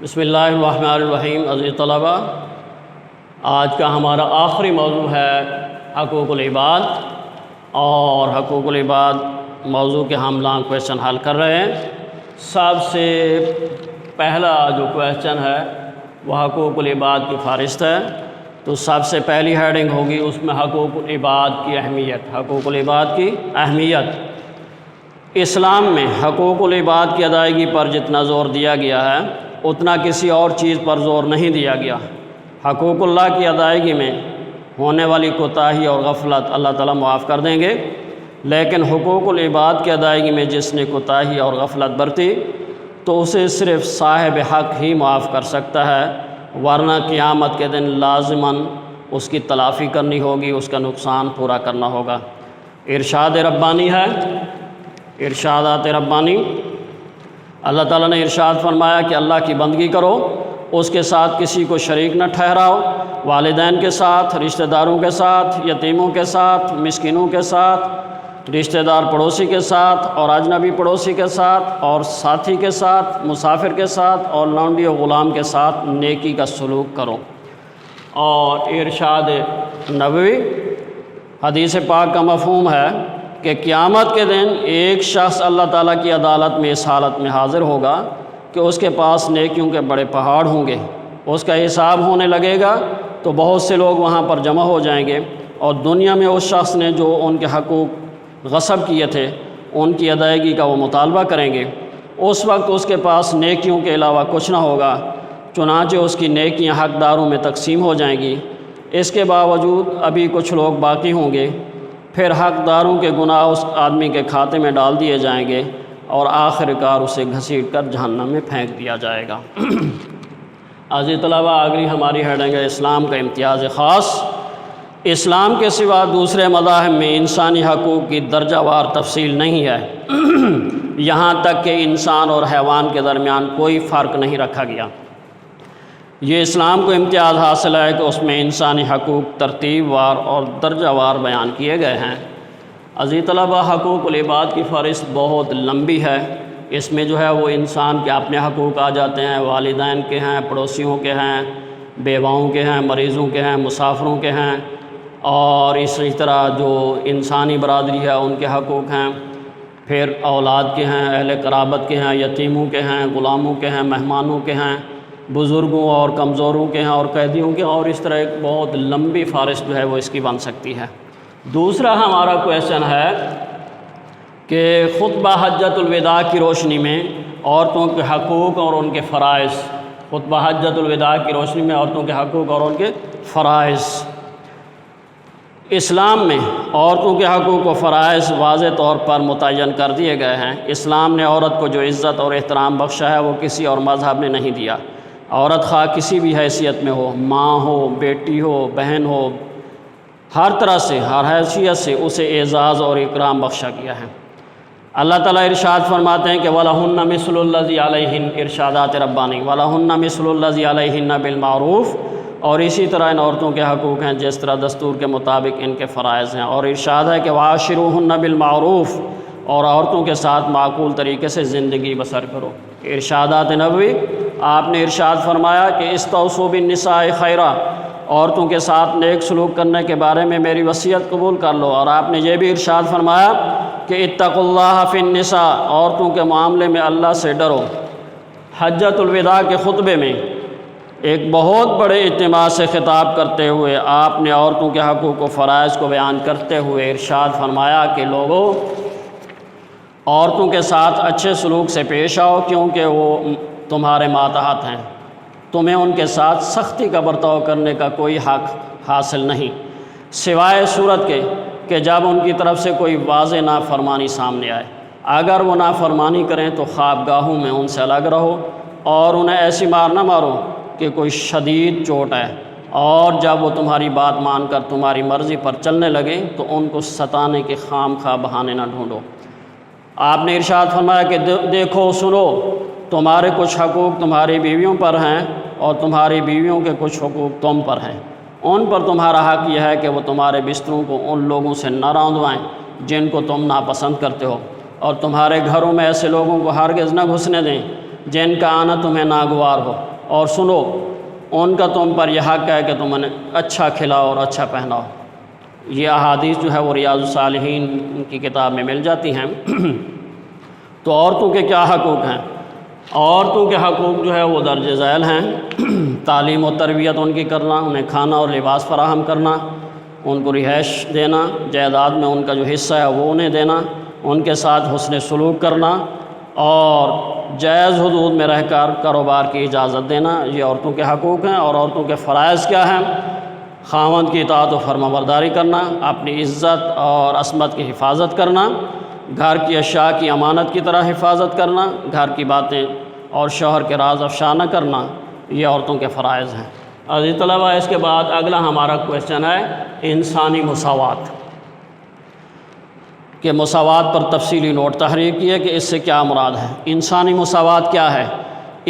بسم اللہ الرحمن الرحیم۔ عزیز طلبہ، آج کا ہمارا آخری موضوع ہے حقوق العباد، اور حقوق العباد موضوع کے ہم لانگ کویشچن حل کر رہے ہیں۔ سب سے پہلا جو کویشچن ہے وہ حقوق العباد کی فہرست ہے، تو سب سے پہلی ہیڈنگ ہوگی اس میں حقوق العباد کی اہمیت۔ حقوق العباد کی اہمیت اسلام میں حقوق العباد کی ادائیگی پر جتنا زور دیا گیا ہے اتنا کسی اور چیز پر زور نہیں دیا گیا۔ حقوق اللہ کی ادائیگی میں ہونے والی کوتاہی اور غفلت اللہ تعالیٰ معاف کر دیں گے، لیکن حقوق العباد کی ادائیگی میں جس نے کوتاہی اور غفلت برتی تو اسے صرف صاحب حق ہی معاف کر سکتا ہے، ورنہ قیامت کے دن لازماً اس کی تلافی کرنی ہوگی، اس کا نقصان پورا کرنا ہوگا۔ ارشاد ربانی ہے، ارشادات ربانی۔ اللہ تعالیٰ نے ارشاد فرمایا کہ اللہ کی بندگی کرو، اس کے ساتھ کسی کو شریک نہ ٹھہراؤ، والدین کے ساتھ، رشتہ داروں کے ساتھ، یتیموں کے ساتھ، مسکینوں کے ساتھ، رشتہ دار پڑوسی کے ساتھ اور اجنبی پڑوسی کے ساتھ اور ساتھی کے ساتھ، مسافر کے ساتھ اور لونڈی و غلام کے ساتھ نیکی کا سلوک کرو۔ اور ارشاد نبوی، حدیث پاک کا مفہوم ہے کہ قیامت کے دن ایک شخص اللہ تعالیٰ کی عدالت میں اس حالت میں حاضر ہوگا کہ اس کے پاس نیکیوں کے بڑے پہاڑ ہوں گے۔ اس کا حساب ہونے لگے گا تو بہت سے لوگ وہاں پر جمع ہو جائیں گے، اور دنیا میں اس شخص نے جو ان کے حقوق غصب کیے تھے ان کی ادائیگی کا وہ مطالبہ کریں گے۔ اس وقت اس کے پاس نیکیوں کے علاوہ کچھ نہ ہوگا، چنانچہ اس کی نیکیاں حقداروں میں تقسیم ہو جائیں گی۔ اس کے باوجود ابھی کچھ لوگ باقی ہوں گے، پھر حقداروں کے گناہ اس آدمی کے کھاتے میں ڈال دیے جائیں گے اور آخر کار اسے گھسیٹ کر جہنم میں پھینک دیا جائے گا۔ عزیز طلبہ، اگلی ہماری ہیڈنگ ہے اسلام کا امتیاز خاص۔ اسلام کے سوا دوسرے مذاہب میں انسانی حقوق کی درجہ وار تفصیل نہیں ہے، یہاں تک کہ انسان اور حیوان کے درمیان کوئی فرق نہیں رکھا گیا۔ یہ اسلام کو امتیاز حاصل ہے کہ اس میں انسانی حقوق ترتیب وار اور درجہ وار بیان کیے گئے ہیں۔ عزیز طلبہ، حقوق العباد کی فہرست بہت لمبی ہے، اس میں جو ہے وہ انسان کے اپنے حقوق آ جاتے ہیں، والدین کے ہیں، پڑوسیوں کے ہیں، بیواؤں کے ہیں، مریضوں کے ہیں، مسافروں کے ہیں، اور اسی طرح جو انسانی برادری ہے ان کے حقوق ہیں، پھر اولاد کے ہیں، اہل قرابت کے ہیں، یتیموں کے ہیں، غلاموں کے ہیں، مہمانوں کے ہیں، بزرگوں اور کمزوروں کے ہیں اور قیدیوں کے، اور اس طرح ایک بہت لمبی فہرست جو ہے وہ اس کی بن سکتی ہے۔ دوسرا ہمارا کویشچن ہے کہ خطبہ حجۃ الوداع کی روشنی میں عورتوں کے حقوق اور ان کے فرائض۔ خطبہ حجۃ الوداع کی روشنی میں عورتوں کے حقوق اور ان کے فرائض۔ اسلام میں عورتوں کے حقوق و فرائض واضح طور پر متعین کر دیے گئے ہیں۔ اسلام نے عورت کو جو عزت اور احترام بخشا ہے وہ کسی اور مذہب نے نہیں دیا۔ عورت خواہ کسی بھی حیثیت میں ہو، ماں ہو، بیٹی ہو، بہن ہو، ہر طرح سے، ہر حیثیت سے اسے اعزاز اور اکرام بخشا گیا ہے۔ اللہ تعالیٰ ارشاد فرماتے ہیں کہ وَلَهُنَّ مِثْلُ الَّذِي عَلَيْهِنَّ، ارشادات ربانی، وَلَهُنَّ مِثْلُ الَّذِي عَلَيْهِنَّ بِالْمَعْرُوفِ، اور اسی طرح ان عورتوں کے حقوق ہیں جس طرح دستور کے مطابق ان کے فرائض ہیں۔ اور ارشاد ہے کہ وَعَاشِرُوهُنَّ بِالْمَعْرُوفِ، اور عورتوں کے ساتھ معقول طریقے سے زندگی بسر کرو۔ ارشادات نبوی، آپ نے ارشاد فرمایا کہ استوصوا بالنساء خیرا، عورتوں کے ساتھ نیک سلوک کرنے کے بارے میں میری وصیت قبول کر لو۔ اور آپ نے یہ بھی ارشاد فرمایا کہ اتقوا اللہ فی النساء، عورتوں کے معاملے میں اللہ سے ڈرو۔ حجۃ الوداع کے خطبے میں ایک بہت بڑے اجتماع سے خطاب کرتے ہوئے آپ نے عورتوں کے حقوق و فرائض کو بیان کرتے ہوئے ارشاد فرمایا کہ لوگوں، عورتوں کے ساتھ اچھے سلوک سے پیش آؤ، کیونکہ وہ تمہارے ماتحت ہیں، تمہیں ان کے ساتھ سختی کا برتاؤ کرنے کا کوئی حق حاصل نہیں، سوائے صورت کے کہ جب ان کی طرف سے کوئی واضح نافرمانی سامنے آئے۔ اگر وہ نافرمانی کریں تو خوابگاہوں میں ان سے الگ رہو، اور انہیں ایسی مار نہ مارو کہ کوئی شدید چوٹ ہے، اور جب وہ تمہاری بات مان کر تمہاری مرضی پر چلنے لگیں تو ان کو ستانے کے خام خواہ بہانے نہ ڈھونڈو۔ آپ نے ارشاد فرمایا کہ دیکھو، سنو، تمہارے کچھ حقوق تمہاری بیویوں پر ہیں اور تمہاری بیویوں کے کچھ حقوق تم پر ہیں۔ ان پر تمہارا حق یہ ہے کہ وہ تمہارے بستروں کو ان لوگوں سے نہ روندوائیں جن کو تم ناپسند کرتے ہو، اور تمہارے گھروں میں ایسے لوگوں کو ہرگز نہ گھسنے دیں جن کا آنا تمہیں ناگوار ہو، اور سنو ان کا تم پر یہ حق ہے کہ تم انہیں اچھا کھلاؤ اور اچھا پہناؤ۔ یہ احادیث جو ہے وہ ریاض الصالحین کی کتاب میں مل جاتی ہیں۔ تو عورتوں کے کیا حقوق ہیں؟ عورتوں کے حقوق جو ہے وہ درج ذیل ہیں۔ تعلیم و تربیت ان کی کرنا، انہیں کھانا اور لباس فراہم کرنا، ان کو رہائش دینا، جائیداد میں ان کا جو حصہ ہے وہ انہیں دینا، ان کے ساتھ حسن سلوک کرنا، اور جائز حدود میں رہ کر کاروبار کی اجازت دینا، یہ عورتوں کے حقوق ہیں۔ اور عورتوں کے فرائض کیا ہیں؟ خاوند کی اطاعت و فرمانبرداری کرنا، اپنی عزت اور عصمت کی حفاظت کرنا، گھر کی اشیاء کی امانت کی طرح حفاظت کرنا، گھر کی باتیں اور شوہر کے راز افشا نہ کرنا، یہ عورتوں کے فرائض ہیں۔ عزیز طلبہ، اس کے بعد اگلا ہمارا کویشچن ہے انسانی مساوات، کہ مساوات پر تفصیلی نوٹ تحریر کیے کہ اس سے کیا مراد ہے۔ انسانی مساوات کیا ہے؟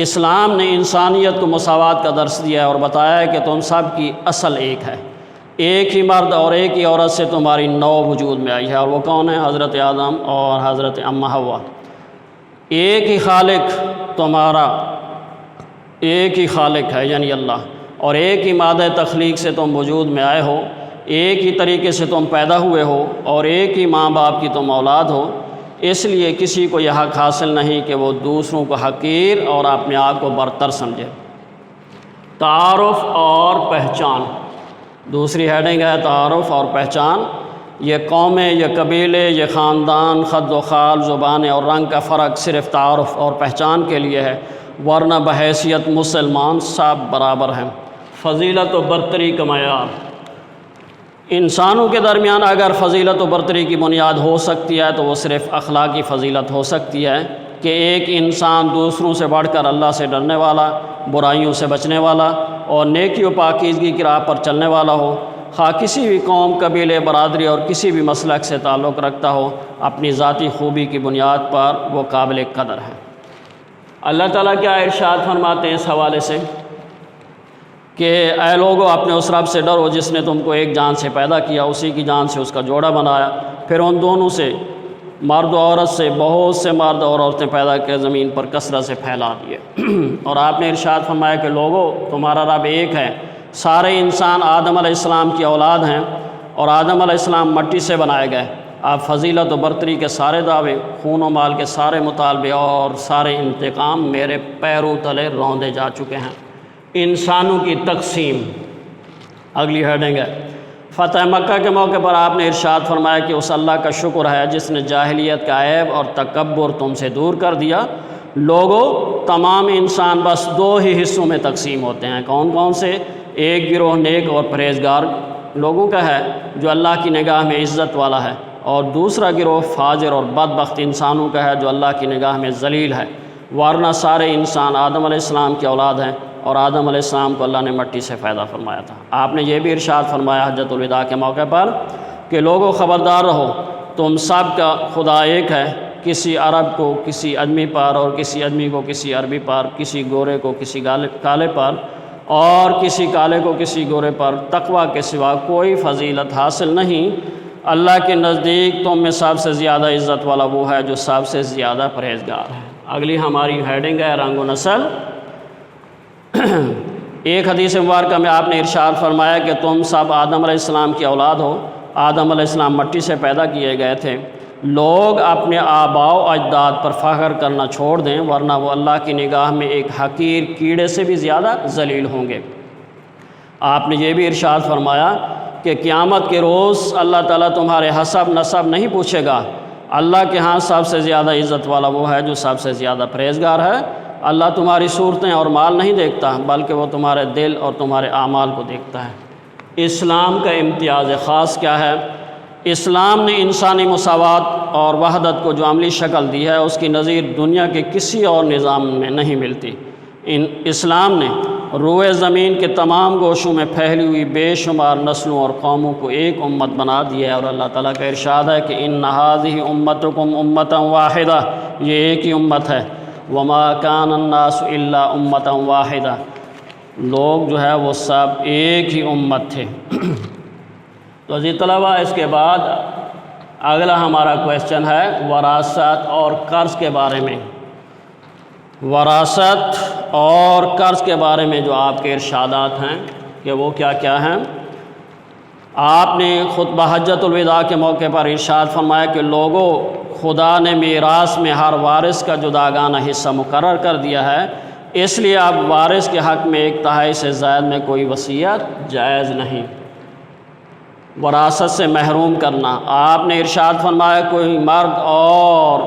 اسلام نے انسانیت کو مساوات کا درس دیا ہے اور بتایا ہے کہ تم سب کی اصل ایک ہے، ایک ہی مرد اور ایک ہی عورت سے تمہاری نو وجود میں آئی ہے، اور وہ کون ہے؟ حضرت آدم اور حضرت اماں حوا۔ ایک ہی خالق تمہارا، ایک ہی خالق ہے یعنی اللہ، اور ایک ہی مادہ تخلیق سے تم وجود میں آئے ہو، ایک ہی طریقے سے تم پیدا ہوئے ہو، اور ایک ہی ماں باپ کی تم اولاد ہو۔ اس لیے کسی کو یہ حق حاصل نہیں کہ وہ دوسروں کو حقیر اور اپنے آپ کو برتر سمجھے۔ تعارف اور پہچان، دوسری ہیڈنگ ہے تعارف اور پہچان۔ یہ قومیں، یہ قبیلے، یہ خاندان، خد و خال، زبانیں اور رنگ کا فرق صرف تعارف اور پہچان کے لیے ہے، ورنہ بحیثیت مسلمان سب برابر ہیں۔ فضیلت و برتری کا معیار، انسانوں کے درمیان اگر فضیلت و برتری کی بنیاد ہو سکتی ہے تو وہ صرف اخلاقی فضیلت ہو سکتی ہے کہ ایک انسان دوسروں سے بڑھ کر اللہ سے ڈرنے والا، برائیوں سے بچنے والا اور نیکی و پاکیزگی کی راہ پر چلنے والا ہو، خواہ کسی بھی قوم، قبیلے، برادری اور کسی بھی مسلک سے تعلق رکھتا ہو، اپنی ذاتی خوبی کی بنیاد پر وہ قابل قدر ہے۔ اللہ تعالیٰ کیا ارشاد فرماتے ہیں اس حوالے سے کہ اے لوگو اپنے اس رب سے ڈرو جس نے تم کو ایک جان سے پیدا کیا، اسی کی جان سے اس کا جوڑا بنایا، پھر ان دونوں سے مرد و عورت سے بہت سے مرد اور عورتیں پیدا کر زمین پر کثرت سے پھیلا دیے۔ اور آپ نے ارشاد فرمایا کہ لوگو تمہارا رب ایک ہے، سارے انسان آدم علیہ السلام کی اولاد ہیں، اور آدم علیہ السلام مٹی سے بنائے گئے۔ آپ فضیلت و برتری کے سارے دعوے، خون و مال کے سارے مطالبے اور سارے انتقام میرے پیروں تلے روندے جا چکے ہیں۔ انسانوں کی تقسیم، اگلی ہیڈنگ ہے فتح مکہ کے موقع پر آپ نے ارشاد فرمایا کہ اس اللہ کا شکر ہے جس نے جاہلیت کا عیب اور تکبر تم سے دور کر دیا۔ لوگوں، تمام انسان بس دو ہی حصوں میں تقسیم ہوتے ہیں۔ کون کون سے؟ ایک گروہ نیک اور پرہیزگار لوگوں کا ہے جو اللہ کی نگاہ میں عزت والا ہے، اور دوسرا گروہ فاجر اور بدبخت انسانوں کا ہے جو اللہ کی نگاہ میں ذلیل ہے، ورنہ سارے انسان آدم علیہ السلام کی اولاد ہیں، اور آدم علیہ السلام کو اللہ نے مٹی سے پیدا فرمایا تھا۔ آپ نے یہ بھی ارشاد فرمایا حجۃ الوداع کے موقع پر کہ لوگوں خبردار رہو، تم سب کا خدا ایک ہے، کسی عرب کو کسی آدمی پر، اور کسی آدمی کو کسی عربی پر، کسی گورے کو کسی کالے پر، اور کسی کالے کو کسی گورے پر تقوی کے سوا کوئی فضیلت حاصل نہیں۔ اللہ کے نزدیک تم میں سب سے زیادہ عزت والا وہ ہے جو سب سے زیادہ پرہیزگار ہے۔ اگلی ہماری ہیڈنگ ہے رنگ و نسل۔ ایک حدیث مبارکہ میں آپ نے ارشاد فرمایا کہ تم سب آدم علیہ السلام کی اولاد ہو، آدم علیہ السلام مٹی سے پیدا کیے گئے تھے۔ لوگ اپنے آباء و اجداد پر فخر کرنا چھوڑ دیں، ورنہ وہ اللہ کی نگاہ میں ایک حقیر کیڑے سے بھی زیادہ ذلیل ہوں گے۔ آپ نے یہ بھی ارشاد فرمایا کہ قیامت کے روز اللہ تعالیٰ تمہارے حسب نسب نہیں پوچھے گا، اللہ کے ہاں سب سے زیادہ عزت والا وہ ہے جو سب سے زیادہ پرہیزگار ہے۔ اللہ تمہاری صورتیں اور مال نہیں دیکھتا، بلکہ وہ تمہارے دل اور تمہارے اعمال کو دیکھتا ہے۔ اسلام کا امتیاز خاص کیا ہے؟ اسلام نے انسانی مساوات اور وحدت کو جو عملی شکل دی ہے اس کی نظیر دنیا کے کسی اور نظام میں نہیں ملتی۔ اسلام نے روئے زمین کے تمام گوشوں میں پھیلی ہوئی بے شمار نسلوں اور قوموں کو ایک امت بنا دیا ہے، اور اللہ تعالیٰ کا ارشاد ہے کہ ان ھذہ امتکم امۃ واحدہ، یہ ایک ہی امت ہے۔ وما کان الناس الا امۃ واحدہ، لوگ جو ہے وہ سب ایک ہی امت تھے۔ تو عزیز طلبہ، اس کے بعد اگلا ہمارا کویشچن ہے وراثت اور قرض کے بارے میں۔ وراثت اور قرض کے بارے میں جو آپ کے ارشادات ہیں کہ وہ کیا کیا ہیں۔ آپ نے خطبہ حجۃ الوداع کے موقع پر ارشاد فرمایا کہ لوگوں، خدا نے میراث میں ہر وارث کا جداگانہ حصہ مقرر کر دیا ہے، اس لیے اب وارث کے حق میں 1/3 سے زائد میں کوئی وصیت جائز نہیں۔ وراثت سے محروم کرنا، آپ نے ارشاد فرمایا کوئی مرد اور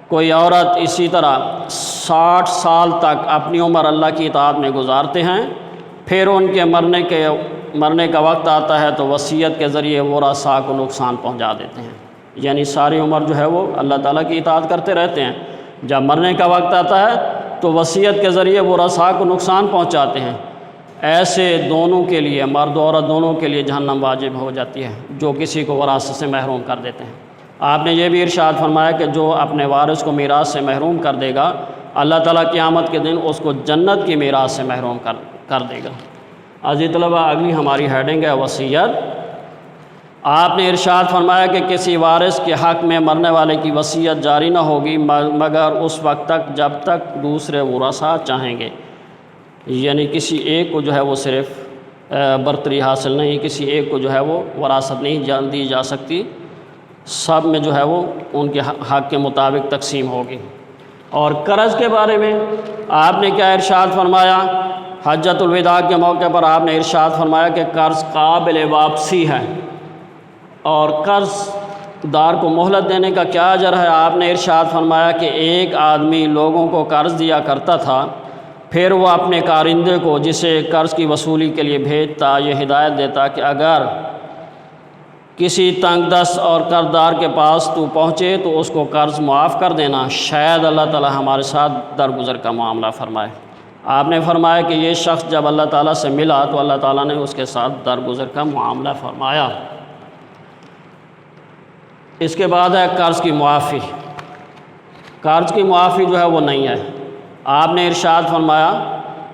کوئی عورت اسی طرح 60 سال تک اپنی عمر اللہ کی اطاعت میں گزارتے ہیں، پھر ان کے مرنے کا وقت آتا ہے تو وصیت کے ذریعے ورثاء کو نقصان پہنچا دیتے ہیں، یعنی ساری عمر جو ہے وہ اللہ تعالیٰ کی اطاعت کرتے رہتے ہیں، جب مرنے کا وقت آتا ہے تو وصیت کے ذریعے ورثاء کو نقصان پہنچاتے ہیں۔ ایسے دونوں کے لیے، مرد و عورت دونوں کے لیے جہنم واجب ہو جاتی ہے جو کسی کو وراثت سے محروم کر دیتے ہیں۔ آپ نے یہ بھی ارشاد فرمایا کہ جو اپنے وارث کو میراث سے محروم کر دے گا، اللہ تعالیٰ قیامت کے دن اس کو جنت کی میراث سے محروم کر دے گا۔ عزیز طلبہ، اگلی ہماری ہیڈنگ ہے وصیت۔ آپ نے ارشاد فرمایا کہ کسی وارث کے حق میں مرنے والے کی وصیت جاری نہ ہوگی مگر اس وقت تک جب تک دوسرے ورثاء چاہیں گے، یعنی کسی ایک کو جو ہے وہ صرف برتری حاصل نہیں، کسی ایک کو جو ہے وہ وراثت نہیں دی جا سکتی، سب میں جو ہے وہ ان کے حق کے مطابق تقسیم ہوگی۔ اور قرض کے بارے میں آپ نے کیا ارشاد فرمایا؟ حجۃ الوداع کے موقع پر آپ نے ارشاد فرمایا کہ قرض قابل واپسی ہے، اور قرض دار کو مہلت دینے کا کیا اجر ہے؟ آپ نے ارشاد فرمایا کہ ایک آدمی لوگوں کو قرض دیا کرتا تھا، پھر وہ اپنے کارندے کو جسے قرض کی وصولی کے لیے بھیجتا یہ ہدایت دیتا کہ اگر کسی تنگ دست اور قرض دار کے پاس تو پہنچے تو اس کو قرض معاف کر دینا، شاید اللہ تعالی ہمارے ساتھ درگزر کا معاملہ فرمائے۔ آپ نے فرمایا کہ یہ شخص جب اللہ تعالیٰ سے ملا تو اللہ تعالیٰ نے اس کے ساتھ درگزر کا معاملہ فرمایا۔ اس کے بعد ہے قرض کی معافی۔ قرض کی معافی جو ہے وہ نہیں ہے۔ آپ نے ارشاد فرمایا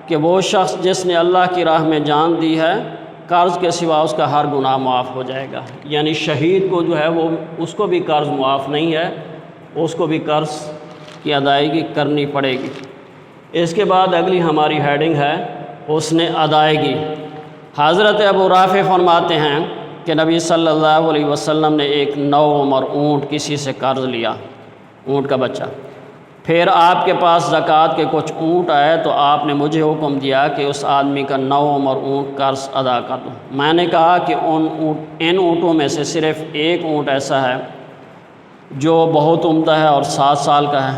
کہ وہ شخص جس نے اللہ کی راہ میں جان دی ہے، قرض کے سوا اس کا ہر گناہ معاف ہو جائے گا، یعنی شہید کو جو ہے وہ اس کو بھی قرض معاف نہیں ہے، اس کو بھی قرض کی ادائیگی کرنی پڑے گی۔ اس کے بعد اگلی ہماری ہیڈنگ ہے حسن ادائیگی۔ حضرت ابو رافع فرماتے ہیں کہ نبی صلی اللہ علیہ وسلم نے ایک نوعمر اونٹ کسی سے قرض لیا، اونٹ کا بچہ، پھر آپ کے پاس زکوٰۃ کے کچھ اونٹ آئے تو آپ نے مجھے حکم دیا کہ اس آدمی کا نوعمر اونٹ قرض ادا کر دوں۔ میں نے کہا کہ ان اونٹوں میں سے صرف ایک اونٹ ایسا ہے جو بہت عمدہ ہے اور 7 سال کا ہے۔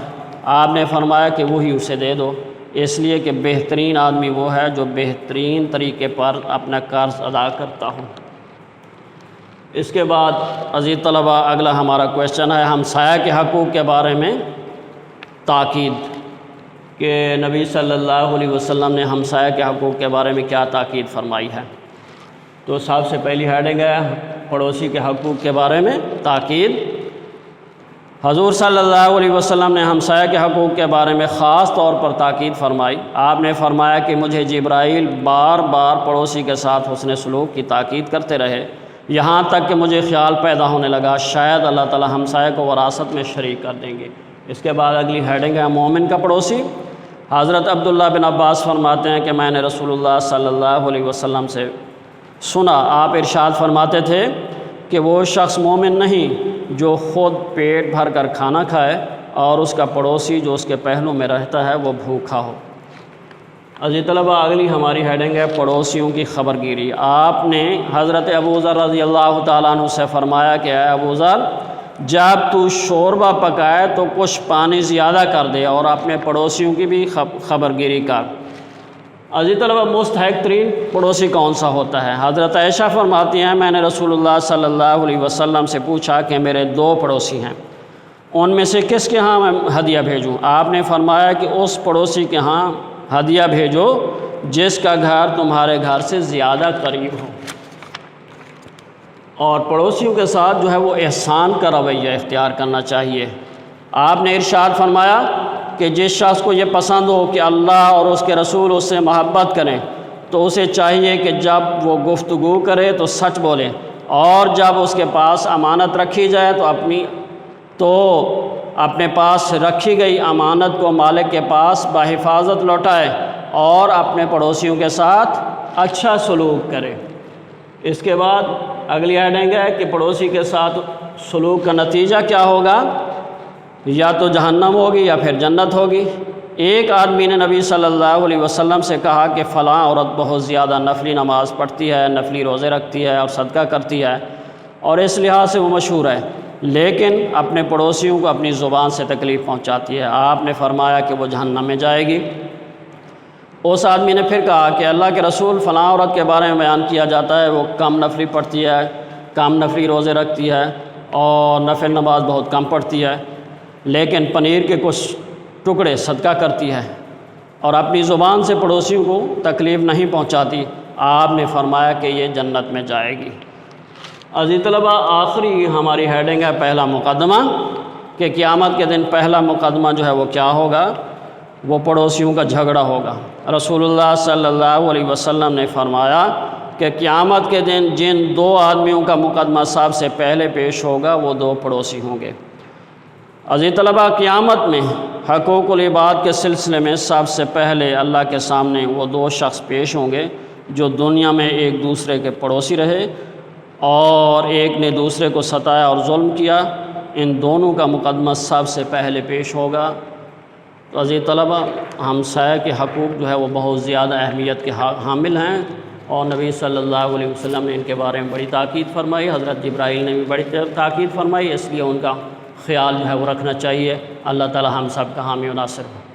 آپ نے فرمایا کہ وہی اسے دے دو، اس لیے کہ بہترین آدمی وہ ہے جو بہترین طریقے پر اپنا قرض ادا کرتا ہو۔ اس کے بعد عزیز طلبہ، اگلا ہمارا کویشچن ہے ہمسایہ کے حقوق کے بارے میں تاکید، کہ نبی صلی اللہ علیہ وسلم نے ہمسایہ کے حقوق کے بارے میں کیا تاکید فرمائی ہے۔ تو سب سے پہلی ہیڈنگ ہے پڑوسی کے حقوق کے بارے میں تاکید۔ حضور صلی اللہ علیہ وسلم نے ہمسایہ کے حقوق کے بارے میں خاص طور پر تاکید فرمائی۔ آپ نے فرمایا کہ مجھے جبرائیل بار بار پڑوسی کے ساتھ حسن سلوک کی تاکید کرتے رہے، یہاں تک کہ مجھے خیال پیدا ہونے لگا شاید اللہ تعالی ہمسایہ کو وراثت میں شریک کر دیں گے۔ اس کے بعد اگلی ہیڈنگ ہے مومن کا پڑوسی۔ حضرت عبداللہ بن عباس فرماتے ہیں کہ میں نے رسول اللہ صلی اللہ علیہ وسلم سے سنا، آپ ارشاد فرماتے تھے کہ وہ شخص مومن نہیں جو خود پیٹ بھر کر کھانا کھائے اور اس کا پڑوسی جو اس کے پہلو میں رہتا ہے وہ بھوکا ہو۔ عزیز طلبہ، اگلی ہماری ہیڈنگ ہے پڑوسیوں کی خبرگیری۔ آپ نے حضرت ابو ذر رضی اللہ تعالیٰ عنہ سے فرمایا کہ اے ابو ذر، جب تو شوربہ پکائے تو کچھ پانی زیادہ کر دے اور اپنے پڑوسیوں کی بھی خبرگیری کر۔ عزیز طلبہ، مستحق ترین پڑوسی کون سا ہوتا ہے؟ حضرت عائشہ فرماتی ہیں میں نے رسول اللہ صلی اللہ علیہ وسلم سے پوچھا کہ میرے 2 پڑوسی ہیں، ان میں سے کس کے ہاں میں ہدیہ بھیجوں؟ آپ نے فرمایا کہ اس پڑوسی کے ہاں ہدیہ بھیجو جس کا گھر تمہارے گھر سے زیادہ قریب ہو۔ اور پڑوسیوں کے ساتھ جو ہے وہ احسان کا رویہ اختیار کرنا چاہیے۔ آپ نے ارشاد فرمایا کہ جس شخص کو یہ پسند ہو کہ اللہ اور اس کے رسول اس سے محبت کریں تو اسے چاہیے کہ جب وہ گفتگو کرے تو سچ بولے، اور جب اس کے پاس امانت رکھی جائے تو اپنے پاس رکھی گئی امانت کو مالک کے پاس بحفاظت لوٹائے اور اپنے پڑوسیوں کے ساتھ اچھا سلوک کرے۔ اس کے بعد اگلی ہیڈنگ ہے کہ پڑوسی کے ساتھ سلوک کا نتیجہ کیا ہوگا، یا تو جہنم ہوگی یا پھر جنت ہوگی۔ ایک آدمی نے نبی صلی اللہ علیہ وسلم سے کہا کہ فلاں عورت بہت زیادہ نفلی نماز پڑھتی ہے، نفلی روزے رکھتی ہے اور صدقہ کرتی ہے، اور اس لحاظ سے وہ مشہور ہے، لیکن اپنے پڑوسیوں کو اپنی زبان سے تکلیف پہنچاتی ہے۔ آپ نے فرمایا کہ وہ جہنم میں جائے گی۔ اس آدمی نے پھر کہا کہ اللہ کے رسول، فلاں عورت کے بارے میں بیان کیا جاتا ہے وہ کم نفلی پڑھتی ہے، کم نفلی روزے رکھتی ہے اور نفل نماز بہت کم پڑھتی ہے، لیکن پنیر کے کچھ ٹکڑے صدقہ کرتی ہے اور اپنی زبان سے پڑوسیوں کو تکلیف نہیں پہنچاتی۔ آپ نے فرمایا کہ یہ جنت میں جائے گی۔ عزیز طلبہ، آخری ہماری ہیڈنگ ہے پہلا مقدمہ، کہ قیامت کے دن پہلا مقدمہ جو ہے وہ کیا ہوگا، وہ پڑوسیوں کا جھگڑا ہوگا۔ رسول اللہ صلی اللہ علیہ وسلم نے فرمایا کہ قیامت کے دن جن دو آدمیوں کا مقدمہ سب سے پہلے پیش ہوگا وہ دو پڑوسی ہوں گے۔ عزیز طلبہ، قیامت میں حقوق العباد کے سلسلے میں سب سے پہلے اللہ کے سامنے وہ دو شخص پیش ہوں گے جو دنیا میں ایک دوسرے کے پڑوسی رہے اور ایک نے دوسرے کو ستایا اور ظلم کیا۔ ان دونوں کا مقدمہ سب سے پہلے پیش ہوگا۔ تو عزیز طلبہ، ہمسایہ کے حقوق جو ہے وہ بہت زیادہ اہمیت کے حامل ہیں، اور نبی صلی اللہ علیہ وسلم نے ان کے بارے میں بڑی تاکید فرمائی، حضرت جبرائیل نے بھی بڑی تاکید فرمائی، اس لیے ان کا خیال جو ہے وہ رکھنا چاہیے۔ اللہ تعالی ہم سب کا حامی و ناصر ہو۔